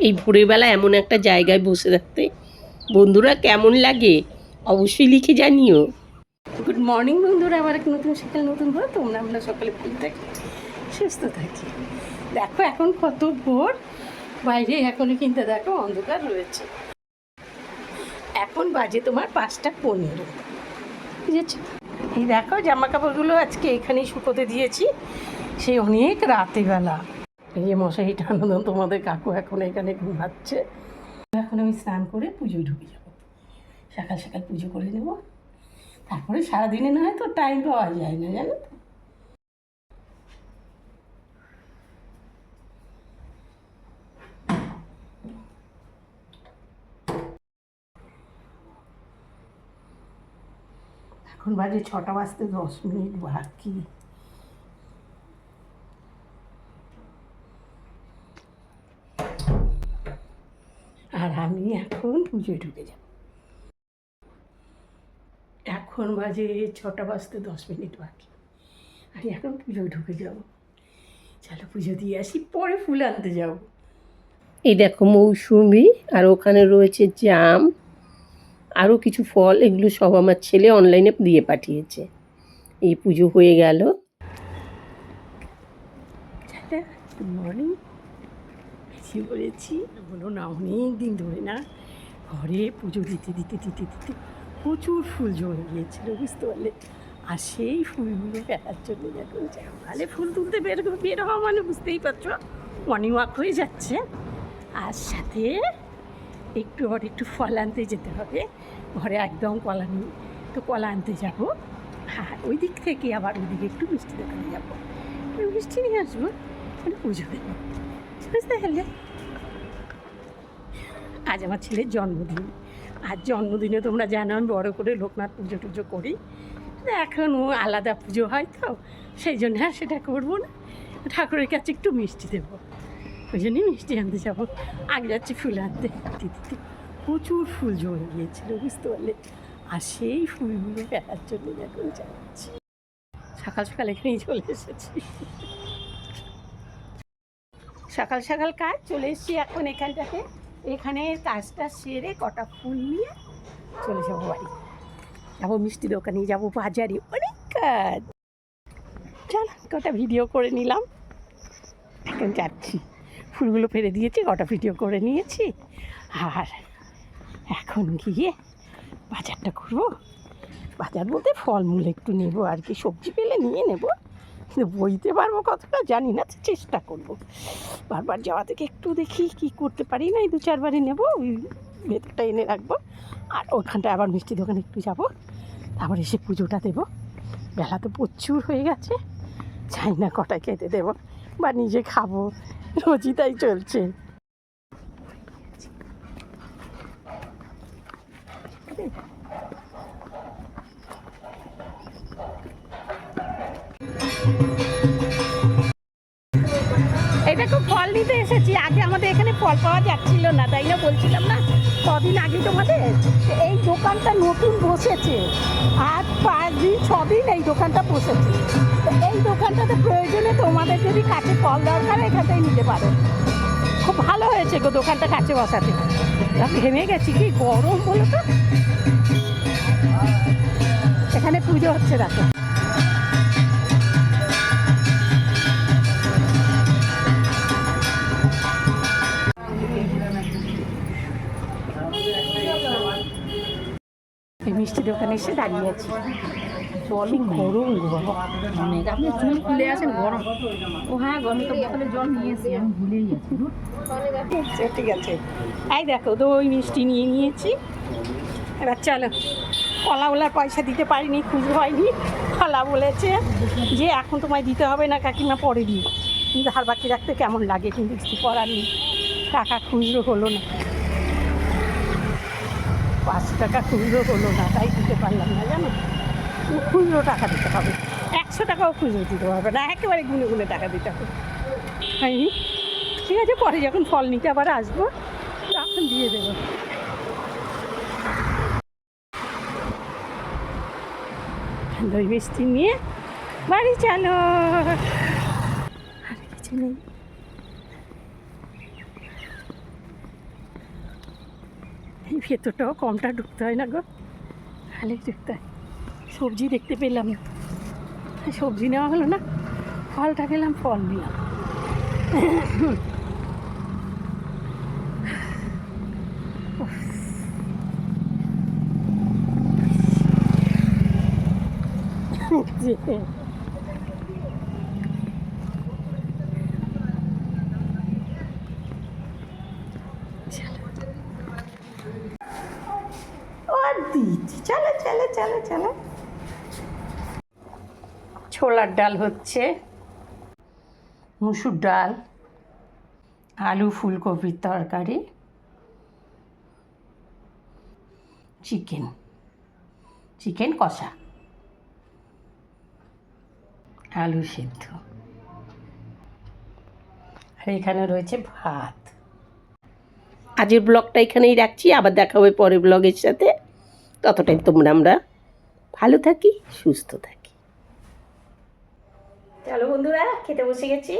এই ভোরবেলা এমন একটা জায়গায় বসে থাকতে বন্ধুরা কেমন লাগে অবশ্যই লিখে জানিও। গুড মর্নিং বন্ধুরা, আবার এক নতুন সকাল নতুন ভোর। তোমরা আমরা সকালে ভালো থাকি, সুস্থ থাকি। দেখো এখন কত ভোর, বাইরে এখনও কিন্তু দেখো অন্ধকার রয়েছে। এখন বাজে তোমার 5:15, বুঝেছ? এই দেখো জামা কাপড়গুলো আজকে এখানেই শুকোতে দিয়েছি, সেই অনেক রাতেবেলা। এই যে মশারি টানানো, তোমাদের কাকু এখন এখানে ঘুমাচ্ছে। এখন আমি স্নান করে পুজোয় ঢুকে যাবো, সকাল সকাল পুজো করে নেব। তারপরে সারাদিনে না হয় তো টাইম পাওয়া যায় না, জানো তো। এখন বাজে 6টা বাজতে 10 মিনিট বাকি। আর আমি এখন পুজোয় ঢুকে যাব। এখন বাজে 6টা বাজতে 10 মিনিট বাকি, আর এখন পুজোয় ঢুকে যাব। চলো পুজো দিয়ে আসি, পরে ফুল আনতে যাব। এই দেখো মৌসুমি, আর ওখানে রয়েছে জাম, আরও কিছু ফল। এগুলো সব আমার ছেলে অনলাইনে দিয়ে পাঠিয়েছে। এই পুজো হয়ে গেল। গুড মর্নিং, বেশি বলেছি বলো না, অনেক দিন ধরে না ঘরে পুজো দিতে দিতে দিতে দিতে প্রচুর ফুল জমে গিয়েছিল, বুঝতে পারলে। আর সেই ফুলগুলো ফেলার জন্য যখন সকালে ফুল তুলতে বের হওয়া মানে বুঝতেই পারছো মর্নিং ওয়াক হয়ে যাচ্ছে। আর সাথে একটু ফল আনতে যেতে হবে। ঘরে একদম কলা নেই, তো কলা আনতে যাবো। হ্যাঁ, ওই দিক থেকে আবার ওইদিকে একটু মিষ্টি দোকানে যাবো, মিষ্টি নিয়ে আসবো, মানে পুজো দেবো, বুঝতে পারলে। আজ আমার ছেলের জন্মদিন। আজ জন্মদিনে তোমরা জানো আমি বড়ো করে লোকনাথ পুজো টুজো করি। এখন ও আলাদা পুজো হয়, তো সেই জন্য হ্যাঁ সেটা করবো না, ঠাকুরের কাছে একটু মিষ্টি দেবো, ওই জন্যই মিষ্টি আনতে যাবো। আগে যাচ্ছি ফুল আনতে দিতে, প্রচুর ফুল জমে গিয়েছিলো, বুঝতে পারলে। আর সেই ফুলগুলো ফেলার জন্য এখন যাচ্ছি। সকাল সকাল এখানেই চলে এসেছি, সকাল সকাল কাজ চলে এসেছি। এখন এখানটাতে এখানে কাজটা সেরে কটা ফুল নিয়ে চলে যাবো বাড়ি, যাবো মিষ্টি দোকানে, যাবো বাজারে, অনেক কাজ। চল কটা ভিডিও করে নিলাম, এখন যাচ্ছি। ফুলগুলো ফেলে দিয়েছি, কটা ভিডিও করে নিয়েছি। আর এখন গিয়ে বাজারটা করবো। বাজার বলতে ফলমূল একটু নেবো আর কি, সবজি পেলে নিয়ে নেবো, কিন্তু বইতে পারবো কতটা জানি না, চেষ্টা করবো। বারবার যাওয়া থেকে একটু দেখি কি করতে পারি না, এই 2-4 বারই নেবো, ওই ভেতরটা এনে রাখবো। আর ওখানটায় আবার মিষ্টি দোকানে একটু যাবো, তারপর এসে পুজোটা দেবো। বেলা তো প্রচুর হয়ে গেছে, চাই না কটায় খেতে দেবো বা নিজে খাবো, রোজই তাই চলছে। এটা খুব ফল নিতে এসেছি। আগে আমাদের এখানে ফল পাওয়া যাচ্ছিল না, তাই না বলছিলাম না কদিন আগে তোমাদের। এই দোকানটা নতুন বসেছে, আর 5 দিন 6 দিন এই দোকানটা বসেছে। তো এই দোকানটাতে প্রয়োজনে তোমাদের যদি কাছে ফল দরকার এখান থেকে নিতে পারো। খুব ভালো হয়েছে গো দোকানটা কাছে বসাতে। ঘেমে গেছি, কি গরম বলো তো। এখানে পুজো হচ্ছে দেখো। মিষ্টি দোকানে এসে দাঁড়িয়ে আছি, জল গরম গো বাবা, অনেক। আপনি চুল খুলে আসেন গরম। ও হ্যাঁ, গরম তো বোতলে জল নিয়েছি, আমি ভুলেই যাচ্ছি। ঠিক আছে, এই দেখো তো ওই মিষ্টি নিয়ে নিয়েছি। এবার চলো, কলা ওলার পয়সা দিতে পারিনি, খুচরো হয়নি। কলা বলেছে যে এখন তোমায় দিতে হবে না কাকিমা, পরে দিই। কিন্তু ধার বাকি রাখতে কেমন লাগে, কিন্তু কিছু করার নেই, টাকা খুচরো হলো না, 5 টাকা খুচরো হলো না, তাই দিতে পারলাম না, জানো। খুচরো টাকা দিতে হবে, 100 টাকাও খুচরো দিতে পারবে না, একেবারে গুনে গুনে টাকা দিতে হবে। হয়নি, ঠিক আছে, পরে যখন ফল নিতে আবার আসবো তখন দিয়ে দেবো। দই মিষ্টি নিয়ে বাড়ি চলো, আর কিছু নেই। ভেতরটাও কমটা ঢুকতে হয় না গো, খালি ঢুকতে হয়। সবজি দেখতে পেলাম না, সবজি নেওয়া হলো না, ফলটা পেলাম, ফল নিলাম। চলো চলো চলো চলো। ছোলার ডাল হচ্ছে, মুসুর ডাল, আলু ফুলকপির তরকারি, চিকেন, চিকেন কষা, আলু সিদ্ধ, আর এখানে রয়েছে ভাত। আজকের ব্লগটা এখানেই রাখছি, আবার দেখা হবে পরের ব্লগের সাথে। ততটাই আমরা ভালো থাকি, সুস্থ থাকি। চলো বন্ধুরা, খেতে বসে গেছি।